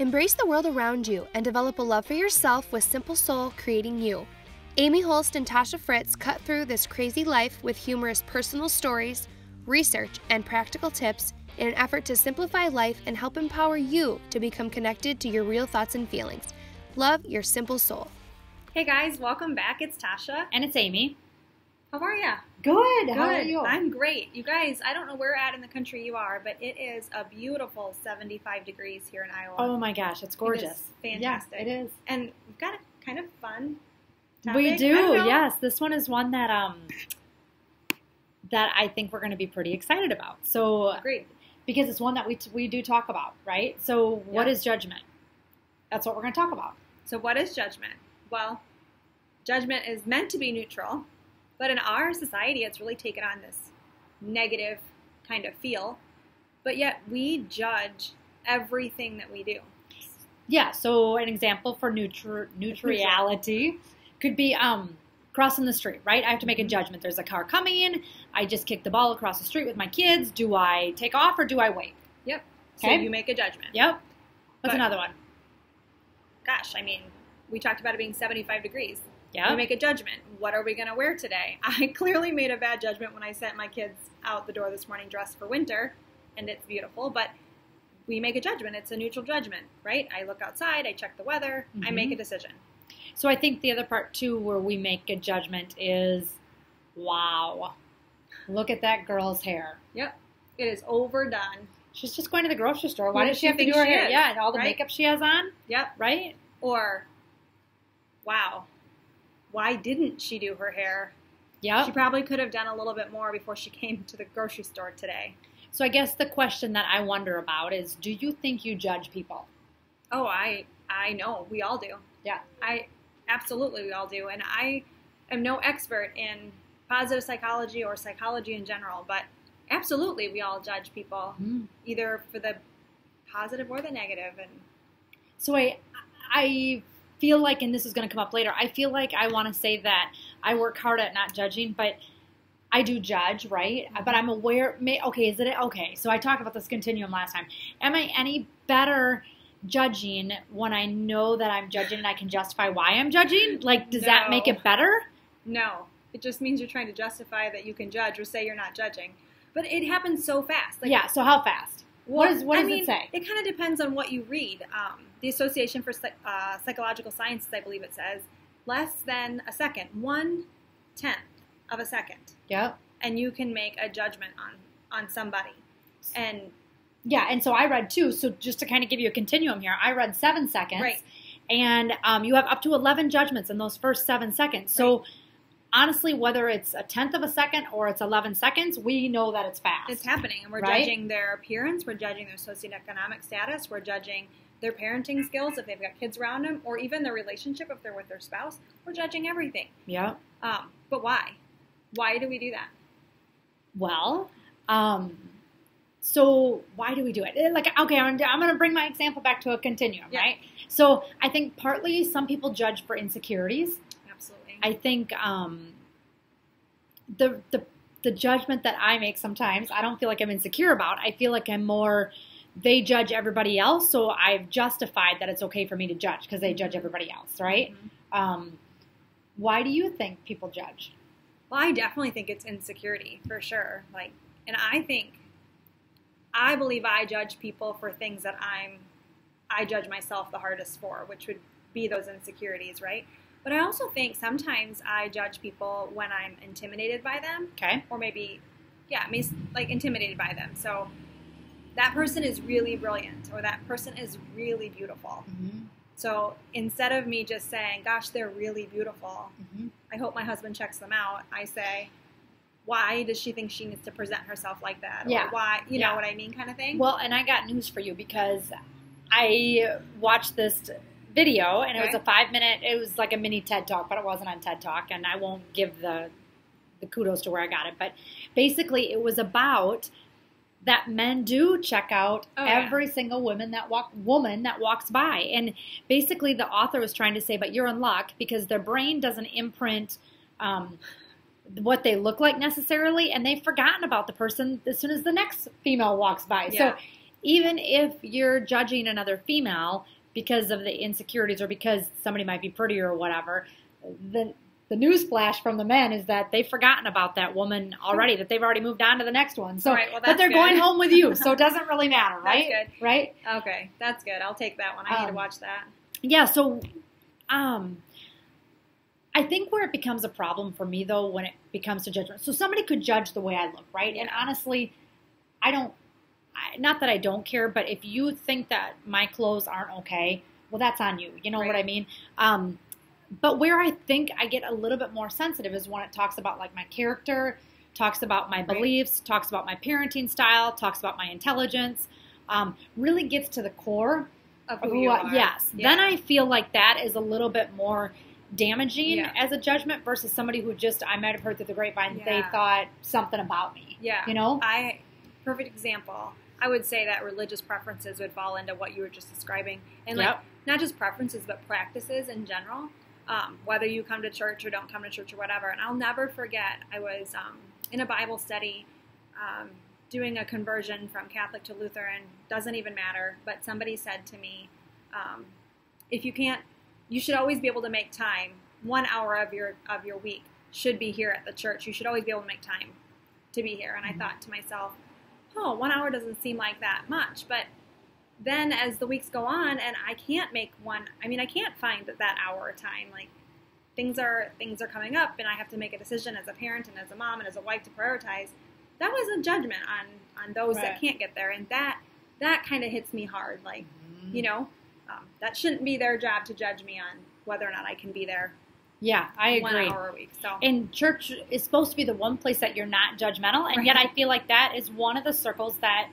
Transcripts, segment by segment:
Embrace the world around you and develop a love for yourself with Simple Soul creating you. Amy Holst and Tasha Fritz cut through this crazy life with humorous personal stories, research, and practical tips in an effort to simplify life and help empower you to become connected to your real thoughts and feelings. Love your Simple Soul. Hey guys, welcome back. It's Tasha. And it's Amy. How are ya? Good. How are you? I'm great. You guys, I don't know where at in the country you are, but it is a beautiful 75 degrees here in Iowa. Oh my gosh, it's gorgeous. It is fantastic. Yeah, it is. And we've got a kind of fun topic. We do, yes. This one is one that I think we're going to be pretty excited about. So, Agreed. Because it's one that we do talk about, right? So, what is judgment? That's what we're going to talk about. So, what is judgment? Well, judgment is meant to be neutral, but in our society, it's really taken on this negative kind of feel. But yet, we judge everything that we do. Yeah. So, an example for neutrality could be crossing the street, right? I have to make a judgment. There's a car coming in. I just kicked the ball across the street with my kids. Do I take off or do I wait? Yep. Okay. So you make a judgment. Yep. What's another one? Gosh, I mean, we talked about it being 75 degrees. Yeah. We make a judgment. What are we going to wear today? I clearly made a bad judgment when I sent my kids out the door this morning dressed for winter, and it's beautiful, but we make a judgment. It's a neutral judgment, right? I look outside, I check the weather, I make a decision. So I think the other part, too, where we make a judgment is, wow, look at that girl's hair. Yep. It is overdone. She's just going to the grocery store. Why Who does she have to do her hair? is, Yeah, and all the right? makeup she has on. Yep. Right? Or, wow, why didn't she do her hair? Yep. She probably could have done a little bit more before she came to the grocery store today. So I guess the question that I wonder about is, do you think you judge people? Oh, I know. We all do. Yeah. Absolutely, we all do. And I am no expert in positive psychology or psychology in general, but absolutely we all judge people, either for the positive or the negative. And so I feel like, and this is going to come up later, I feel like I want to say that I work hard at not judging, but I do judge, right? But I'm aware, okay, so I talked about this continuum last time. Am I any better judging when I know that I'm judging and I can justify why I'm judging? Like, does that make it better? No. It just means you're trying to justify that you can judge or say you're not judging. But it happens so fast. Like, yeah, so how fast? What does it say? It kind of depends on what you read. The Association for Psychological Sciences, I believe it says, less than a second, 1/10 of a second. Yep. And you can make a judgment on somebody. And yeah, and so I read too. So just to kind of give you a continuum here, I read 7 seconds. Right. And you have up to 11 judgments in those first 7 seconds. So honestly, whether it's 1/10 of a second or it's 11 seconds, we know that it's fast. It's happening. And we're judging their appearance. We're judging their socioeconomic status. We're judging their parenting skills if they've got kids around them, or even their relationship if they're with their spouse. We're judging everything. Yeah. But why? Why do we do that? Well, so why do we do it? Like, okay, I'm going to bring my example back to a continuum, right? So I think partly some people judge for insecurities. Absolutely. I think the judgment that I make sometimes, I don't feel like I'm insecure about. I feel like I'm more, they judge everybody else, so I've justified that it's okay for me to judge because they judge everybody else, right? Why do you think people judge? Well, I definitely think it's insecurity, for sure. And I believe I judge people for things that I judge myself the hardest for, which would be those insecurities, right? But I also think sometimes I judge people when I'm intimidated by them. Okay. Or maybe, intimidated by them. So that person is really brilliant, or that person is really beautiful. So instead of me just saying, gosh, they're really beautiful, I hope my husband checks them out, I say, why does she think she needs to present herself like that? Or why, you know what I mean, kind of thing? Well, and I got news for you because I watched this video, and it was a 5-minute, it was like a mini TED Talk, but it wasn't on TED Talk, and I won't give the kudos to where I got it. But basically, it was about that men do check out every single woman that walks by. And basically the author was trying to say, but you're in luck because their brain doesn't imprint what they look like necessarily, and they've forgotten about the person as soon as the next female walks by. Yeah. So even if you're judging another female because of the insecurities or because somebody might be prettier or whatever, the news flash from the men is that they've forgotten about that woman already, that they've already moved on to the next one. So, right, well, but they're good. going home with you, so it doesn't really matter, right? That's good. Right? Okay, that's good. I'll take that one. I need to watch that. Yeah, so I think where it becomes a problem for me, though, when it becomes to judgment. So somebody could judge the way I look, right? And honestly, not that I don't care, but if you think that my clothes aren't okay, well, that's on you. You know what I mean? But where I think I get a little bit more sensitive is when it talks about like my character, talks about my beliefs, talks about my parenting style, talks about my intelligence, really gets to the core of who you are. Yes. Yeah. Then I feel like that is a little bit more damaging as a judgment versus somebody who just, I might have heard through the grapevine, they thought something about me. Yeah. You know? Perfect example. I would say that religious preferences would fall into what you were just describing. And like, not just preferences, but practices in general. Whether you come to church or don't come to church or whatever. And I'll never forget, I was in a Bible study doing a conversion from Catholic to Lutheran. Doesn't even matter. But somebody said to me, if you can't, you should always be able to make time. 1 hour of your week should be here at the church. You should always be able to make time to be here. And I thought to myself, 1 hour doesn't seem like that much. But then as the weeks go on and I can't make I can't find that hour of time. Like things are coming up and I have to make a decision as a parent and as a mom and as a wife to prioritize. That was a judgment on those that can't get there. And that kind of hits me hard. Like, that shouldn't be their job to judge me on whether or not I can be there. Yeah, I agree. 1 hour a week. So. And church is supposed to be the one place that you're not judgmental, and yet I feel like that is one of the circles that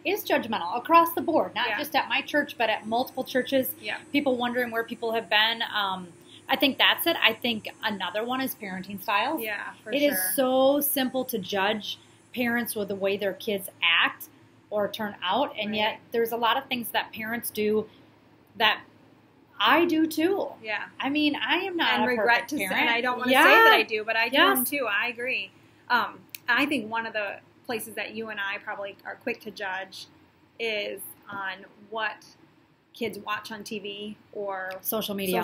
is judgmental across the board, not just at my church, but at multiple churches. Yeah. People wondering where people have been. I think that's it. I think another one is parenting styles. Yeah, for It is so simple to judge parents with the way their kids act or turn out, and yet there's a lot of things that parents do that I do too. Yeah. I mean, I am not a perfect parent. And I don't want to say that I do, but I do them too. I agree. I think one of the places that you and I probably are quick to judge is on what kids watch on TV or social media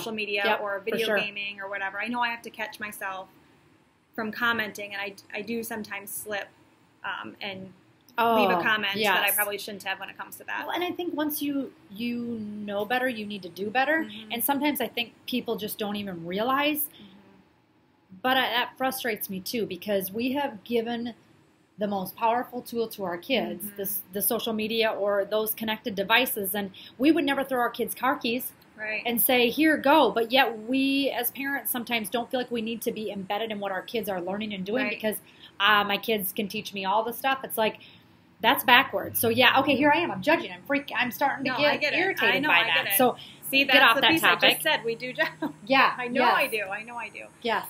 or video gaming or whatever. I know I have to catch myself from commenting, and I do sometimes slip and leave a comment that I probably shouldn't have when it comes to that. Well, and I think once you know better, you need to do better. Mm-hmm. And sometimes I think people just don't even realize. Mm-hmm. But that frustrates me too, because we have given the most powerful tool to our kids, the social media or those connected devices, and we would never throw our kids car keys and say, here, go. But yet we as parents sometimes don't feel like we need to be embedded in what our kids are learning and doing because my kids can teach me all the stuff. It's like, that's backwards. So here I am. I'm judging. I'm starting to get irritated by that. So see, that's get off the that piece topic. I just said. We do judge. Yeah, I know I do. I know I do. Yes.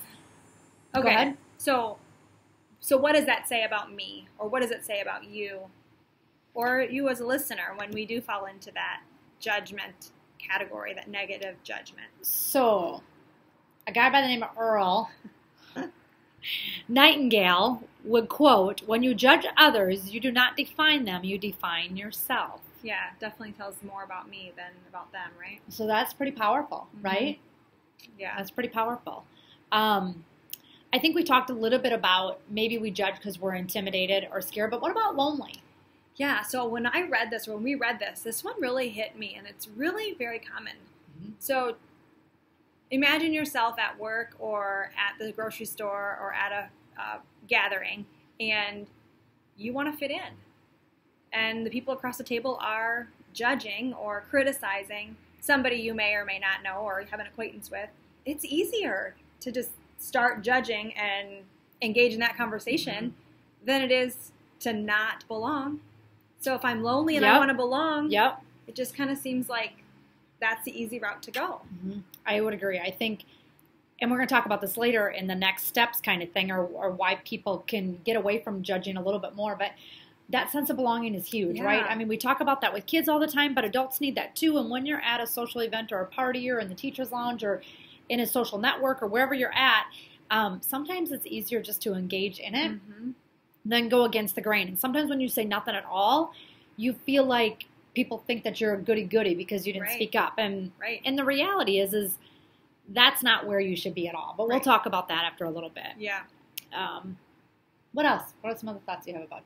Okay. Go ahead. So what does that say about me, or what does it say about you, or you as a listener when we do fall into that judgment category, that negative judgment? So, a guy by the name of Earl Nightingale would quote, "When you judge others, you do not define them, you define yourself." Yeah, definitely tells more about me than about them, right? So that's pretty powerful, right? Yeah. That's pretty powerful. I think we talked a little bit about maybe we judge because we're intimidated or scared, but what about lonely? Yeah, so when we read this one really hit me, and it's really very common. Mm-hmm. So imagine yourself at work or at the grocery store or at a gathering, and you want to fit in. And the people across the table are judging or criticizing somebody you may or may not know or have an acquaintance with. It's easier to just start judging and engage in that conversation than it is to not belong. So if I'm lonely and I want to belong, it just kind of seems like that's the easy route to go. Mm-hmm. I would agree. I think, and we're going to talk about this later in the next steps kind of thing, or why people can get away from judging a little bit more, but that sense of belonging is huge, right? I mean, we talk about that with kids all the time, but adults need that too. And when you're at a social event or a party or in the teacher's lounge or in a social network or wherever you're at, sometimes it's easier just to engage in it than go against the grain. And sometimes when you say nothing at all, you feel like people think that you're a goody-goody because you didn't Right. speak up. And Right. and the reality is that's not where you should be at all. But we'll Right. talk about that after a little bit. Yeah. What else? What are some other thoughts you have about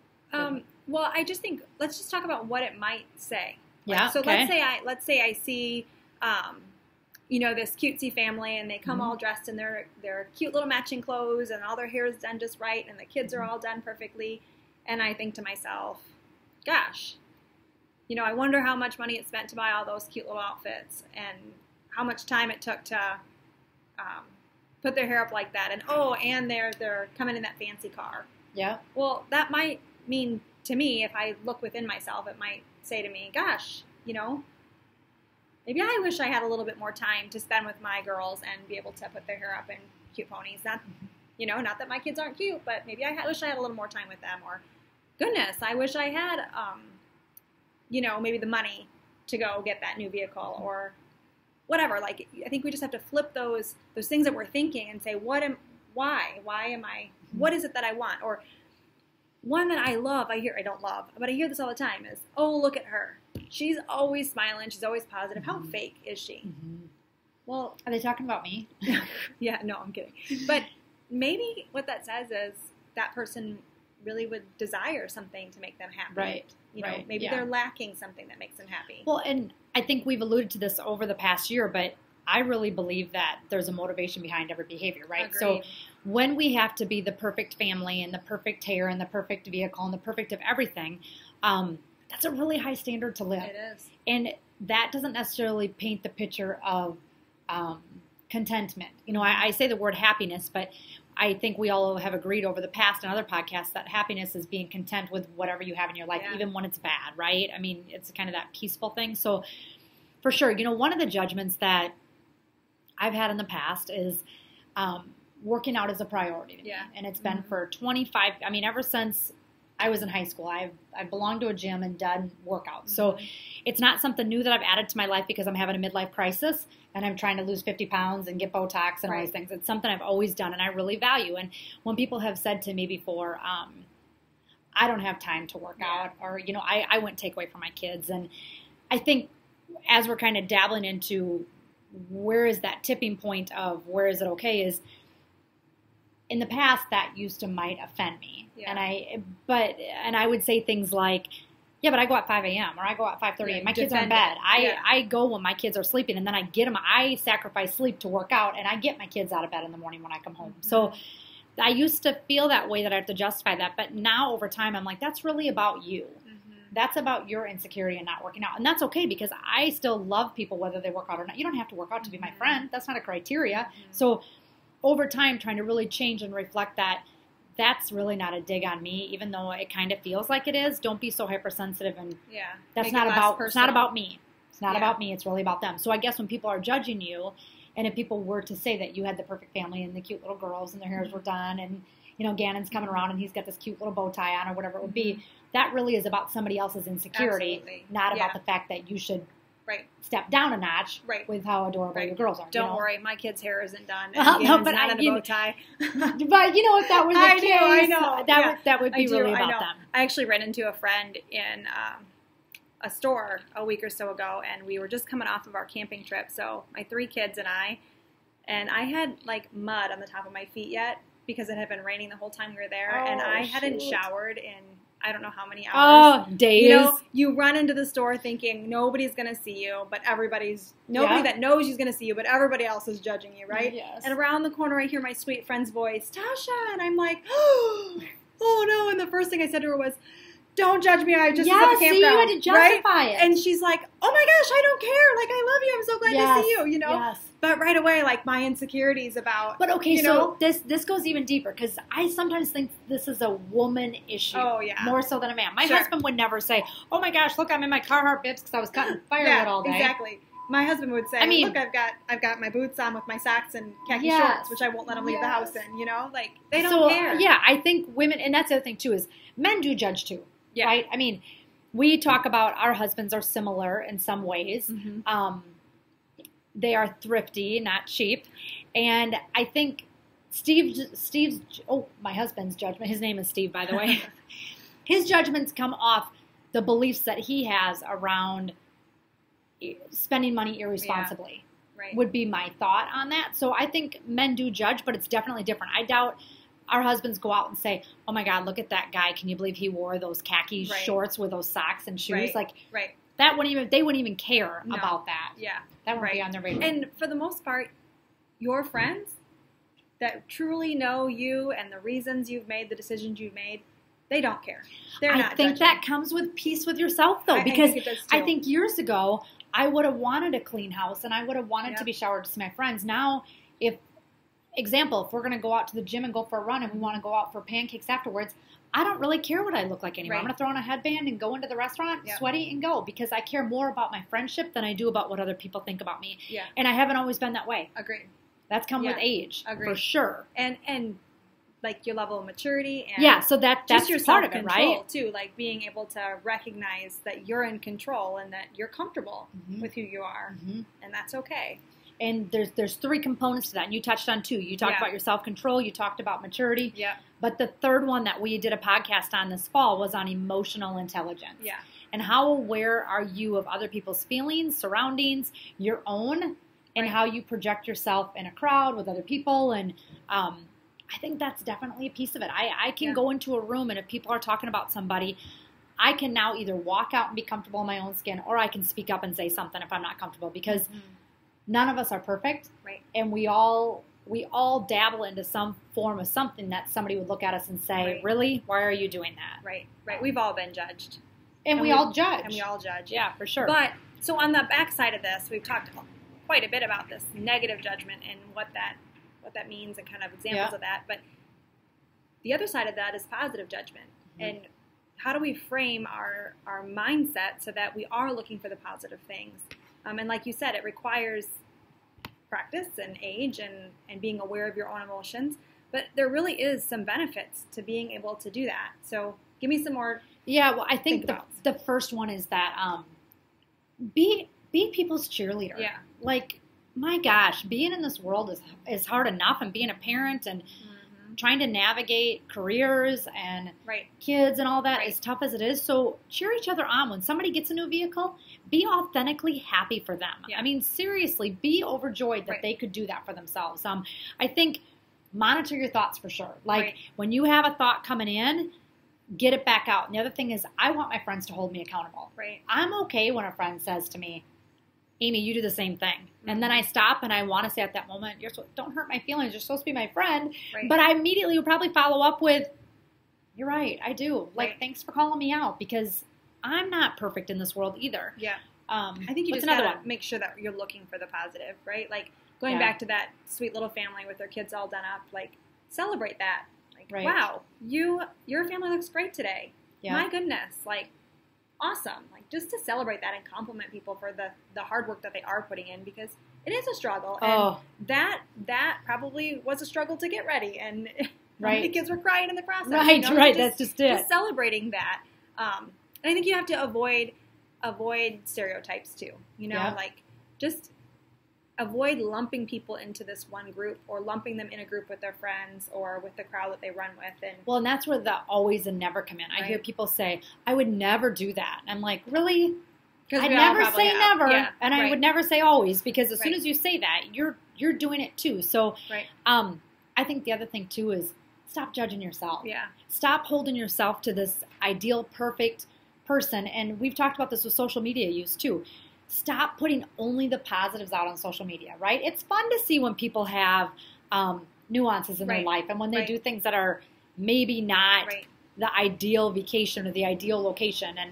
Well, I just think let's just talk about what it might say. Yeah, So okay. let's say I see, this cutesy family, and they come all dressed in their cute little matching clothes, and all their hair is done just right, and the kids are all done perfectly, and I think to myself, gosh, I wonder how much money it spent to buy all those cute little outfits, and how much time it took to put their hair up like that, and they're coming in that fancy car. Yeah. Well, that might mean to me, if I look within myself, it might say to me, gosh, maybe I wish I had a little bit more time to spend with my girls and be able to put their hair up in cute ponies. Not that my kids aren't cute, but maybe I wish I had a little more time with them. Or, goodness, I wish I had, maybe the money to go get that new vehicle or whatever. Like, I think we just have to flip those things that we're thinking and say, what is it that I want? Or one that I love, I don't love, but I hear this all the time is, oh, look at her. She's always smiling. She's always positive. How fake is she? Mm-hmm. Well, Are they talking about me? yeah, no, I'm kidding. But maybe what that says is that person really would desire something to make them happy. Right. Right. Maybe Yeah. they're lacking something that makes them happy. Well, and I think we've alluded to this over the past year, but I really believe that there's a motivation behind every behavior, right? Agreed. So when we have to be the perfect family and the perfect hair and the perfect vehicle and the perfect of everything, that's a really high standard to live. It is. And that doesn't necessarily paint the picture of contentment. I say the word happiness, but I think we all have agreed over the past and other podcasts that happiness is being content with whatever you have in your life, Yeah. even when it's bad, right? I mean, it's kind of that peaceful thing. So for sure, one of the judgments that I've had in the past is working out as a priority to me. Yeah. And it's been for 25, ever since I was in high school, I've belonged to a gym and done workouts. So it's not something new that I've added to my life because I'm having a midlife crisis and I'm trying to lose 50 pounds and get Botox and all these things. It's something I've always done and I really value. And when people have said to me before, I don't have time to work out, or, I wouldn't take away from my kids. And I think as we're kind of dabbling into where is that tipping point of where is it okay is in the past that used to might offend me. Yeah. And I would say things like, yeah, but I go at 5 a.m. or I go at 5:30 and my kids are in bed. I go when my kids are sleeping and then I get them. I sacrifice sleep to work out and I get my kids out of bed in the morning when I come home. So I used to feel that way that I have to justify that. But now over time, I'm like, that's really about you. That's about your insecurity and not working out. And that's okay because I still love people whether they work out or not. You don't have to work out to be my friend. That's not a criteria. So over time, trying to really change and reflect that that's really not a dig on me, even though it kind of feels like it is. Don't be so hypersensitive and that's not about it's not about me. It's not about me. It's really about them. So I guess when people are judging you, and if people were to say that you had the perfect family and the cute little girls and their hairs were done and Gannon's coming around and he's got this cute little bow tie on or whatever it would be, that really is about somebody else's insecurity, not about the fact that you should step down a notch with how adorable your girls are. Don't worry, my kid's hair isn't done. No, And but not in a bow tie. But if that was the case, I know. That would be really about them. I actually ran into a friend in a store a week or so ago, and we were just coming off of our camping trip. So my 3 kids and I had like mud on the top of my feet yet because it had been raining the whole time we were there, and I hadn't showered in I don't know how many hours. Oh, days. You run into the store thinking nobody's going to see you, but nobody that knows you's going to see you, but everybody else is judging you, right? Yes. And around the corner, I hear my sweet friend's voice, Tasha, and I'm like, oh no. And the first thing I said to her was, don't judge me. I just was at the campground. See, you had to justify it. And she's like, oh my gosh, I don't care. Like, I love you. I'm so glad to see you, Yes. But right away, like, my insecurities about, But okay, so this goes even deeper because I sometimes think this is a woman issue. Oh, yeah. More so than a man. My husband would never say, oh my gosh, look, I'm in my Carhartt bibs because I was cutting firewood all day. Exactly. My husband would say, look, I've got my boots on with my socks and khaki shorts, which I won't let him leave the house in, Like, they don't care. Yeah, I think women, and that's the other thing too, is men do judge too. Yeah. Right? I mean, we talk about our husbands are similar in some ways. They are thrifty, not cheap. And I think my husband's judgment, his name is Steve, by the way, his judgments come off the beliefs that he has around spending money irresponsibly. Right. Would be my thought on that. So I think men do judge, but it's definitely different. I doubt our husbands go out and say, "Oh my God, look at that guy! Can you believe he wore those khaki shorts with those socks and shoes?" Like, that wouldn't even, they wouldn't even care about that. Yeah, that wouldn't be on their radar. And for the most part, your friends that truly know you and the reasons you've made the decisions you've made, they don't care. They're not. I think that comes with peace with yourself, though, because I think years ago I would have wanted a clean house and I would have wanted to be showered to see my friends. Now, if we're going to go out to the gym and go for a run and we want to go out for pancakes afterwards, I don't really care what I look like anymore. I'm going to throw on a headband and go into the restaurant, sweaty, and go, because I care more about my friendship than I do about what other people think about me. Yeah. And I haven't always been that way. Agreed. That's come with age, for sure. And like your level of maturity and so that's your part of it, right? Too, like being able to recognize that you're in control and that you're comfortable with who you are, and that's okay. And there's 3 components to that, and you touched on 2. You talked about your self-control, you talked about maturity. Yeah. But the third one that we did a podcast on this fall was on emotional intelligence. Yeah. And how aware are you of other people's feelings, surroundings, your own, and how you project yourself in a crowd with other people. And I think that's definitely a piece of it. I can go into a room, and if people are talking about somebody, I can now either walk out and be comfortable in my own skin, or I can speak up and say something if I'm not comfortable, because none of us are perfect. Right. And we all dabble into some form of something that somebody would look at us and say, really? Why are you doing that? Right. We've all been judged. And we all judge. And we all judge. Yeah, for sure. But, so on the backside of this, we've talked quite a bit about this negative judgment and what that means and kind of examples of that. But the other side of that is positive judgment. And how do we frame our mindset so that we are looking for the positive things? And like you said, it requires practice and age and being aware of your own emotions. But there really is some benefits to being able to do that. So give me some more. Yeah, well, I think the first one is that be people's cheerleader. Yeah. Like, my gosh, being in this world is hard enough, and being a parent and trying to navigate careers and kids and all that, as tough as it is. So cheer each other on. When somebody gets a new vehicle, be authentically happy for them. Yeah. I mean, seriously, be overjoyed that they could do that for themselves. I think monitor your thoughts for sure. Like, when you have a thought coming in, get it back out. And the other thing is, I want my friends to hold me accountable. Right. I'm okay when a friend says to me, Amy, you do the same thing. And then I stop and I want to say at that moment, don't hurt my feelings. You're supposed to be my friend. Right. But I immediately would probably follow up with, you're right, I do. Like, thanks for calling me out, because I'm not perfect in this world either. Yeah. I think you just gotta make sure that you're looking for the positive, right? Like, going back to that sweet little family with their kids all done up, like, celebrate that. Like, wow, your family looks great today. Yeah. My goodness, like, awesome. Like, just to celebrate that and compliment people for the hard work that they are putting in, because it is a struggle. And that probably was a struggle to get ready, and the kids were crying in the process. Right, you know? That's just it. Just celebrating that. And I think you have to avoid stereotypes too. You know, like, just avoid lumping people into this one group, or lumping them in a group with their friends or with the crowd that they run with. And that's where the always and never come in. I hear people say, I would never do that. And I'm like, really? I'd never say never, and I would never say always, because as soon as you say that, you're doing it too. So I think the other thing too is, stop judging yourself. Yeah. Stop holding yourself to this ideal, perfect person. And we've talked about this with social media use too. Stop putting only the positives out on social media, right? It's fun to see when people have nuances in their life, and when they do things that are maybe not the ideal vacation or the ideal location. And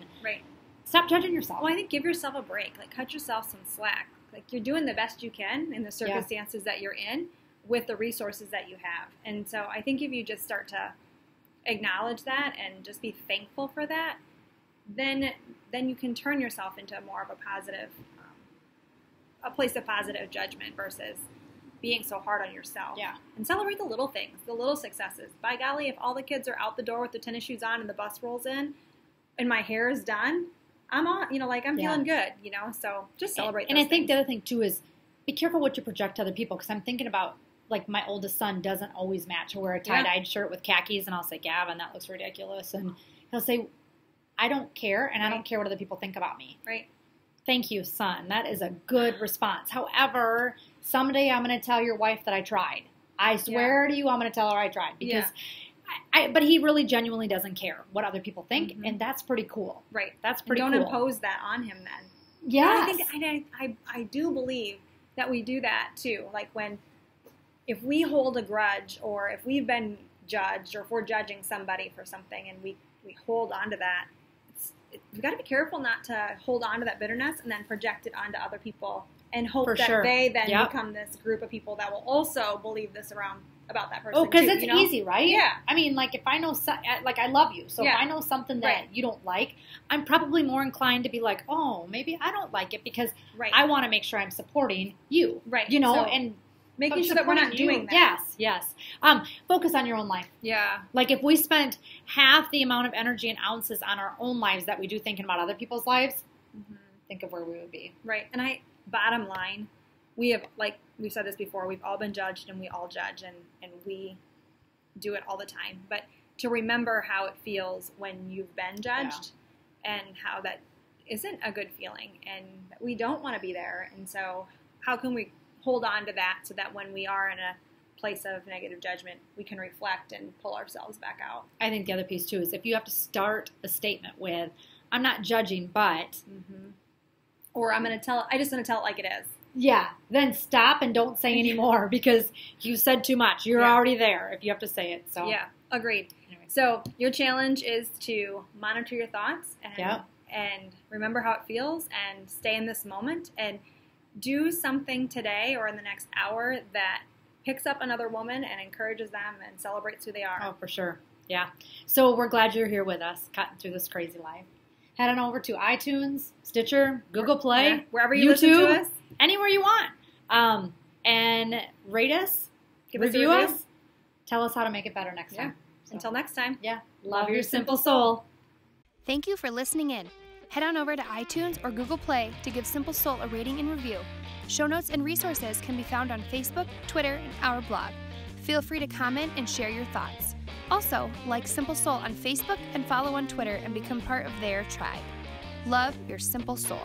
stop judging yourself. Well, I think give yourself a break. Like, cut yourself some slack. Like, you're doing the best you can in the circumstances that you're in with the resources that you have. And so I think if you just start to acknowledge that and just be thankful for that, then you can turn yourself into more of a positive, a place of positive judgment versus being so hard on yourself. Yeah. And celebrate the little things, the little successes. By golly, if all the kids are out the door with their tennis shoes on and the bus rolls in and my hair is done, I'm on, I'm feeling good, so just celebrate those And I think things. the other thing too is, be careful what you project to other people, because I'm thinking about, like, my oldest son doesn't always match. He'll wear a tie-dyed shirt with khakis, and I'll say, Gavin, that looks ridiculous. And he'll say, I don't care, and I don't care what other people think about me. Right. Thank you, son. That is a good response. However, someday I'm going to tell your wife that I tried. I swear to you, I'm going to tell her I tried. Because but he really genuinely doesn't care what other people think, and that's pretty cool. Right. That's pretty cool. Don't impose that on him then. Yes. I do believe that we do that too. Like if we hold a grudge, or if we've been judged, or if we're judging somebody for something and we hold on to that, we've got to be careful not to hold on to that bitterness and then project it onto other people and hope that they then become this group of people that will also believe this about that person. Oh, because it's easy, right? Yeah. I mean, like, if I know, like, I love you. So if I know something that you don't like, I'm probably more inclined to be like, oh, maybe I don't like it because I want to make sure I'm supporting you. Right. You know, so, and making sure that we're not doing that. Yes. Focus on your own life. Yeah. Like, if we spent half the amount of energy and ounces on our own lives that we do thinking about other people's lives, think of where we would be. Right. And bottom line, we have, like we've said this before, we've all been judged and we all judge and we do it all the time. But to remember how it feels when you've been judged and how that isn't a good feeling and we don't want to be there. And so how can we hold on to that so that when we are in a place of negative judgment, we can reflect and pull ourselves back out? I think the other piece too is if you have to start a statement with, I'm not judging, but, or I just want to tell it like it is. Yeah, then stop and don't say anymore because you said too much. You're already there if you have to say it. So yeah, agreed. Anyway. So your challenge is to monitor your thoughts and remember how it feels and stay in this moment and do something today or in the next hour that picks up another woman and encourages them and celebrates who they are. Oh, for sure. Yeah. So we're glad you're here with us, cutting through this crazy life. Head on over to iTunes, Stitcher, Google Play, wherever you YouTube, listen to us. Anywhere you want. And rate us, review us, tell us how to make it better next time. So. Until next time. Yeah. Love your simple soul. Thank you for listening in. Head on over to iTunes or Google Play to give Simple Soul a rating and review. Show notes and resources can be found on Facebook, Twitter, and our blog. Feel free to comment and share your thoughts. Also, like Simple Soul on Facebook and follow on Twitter and become part of their tribe. Love your simple soul.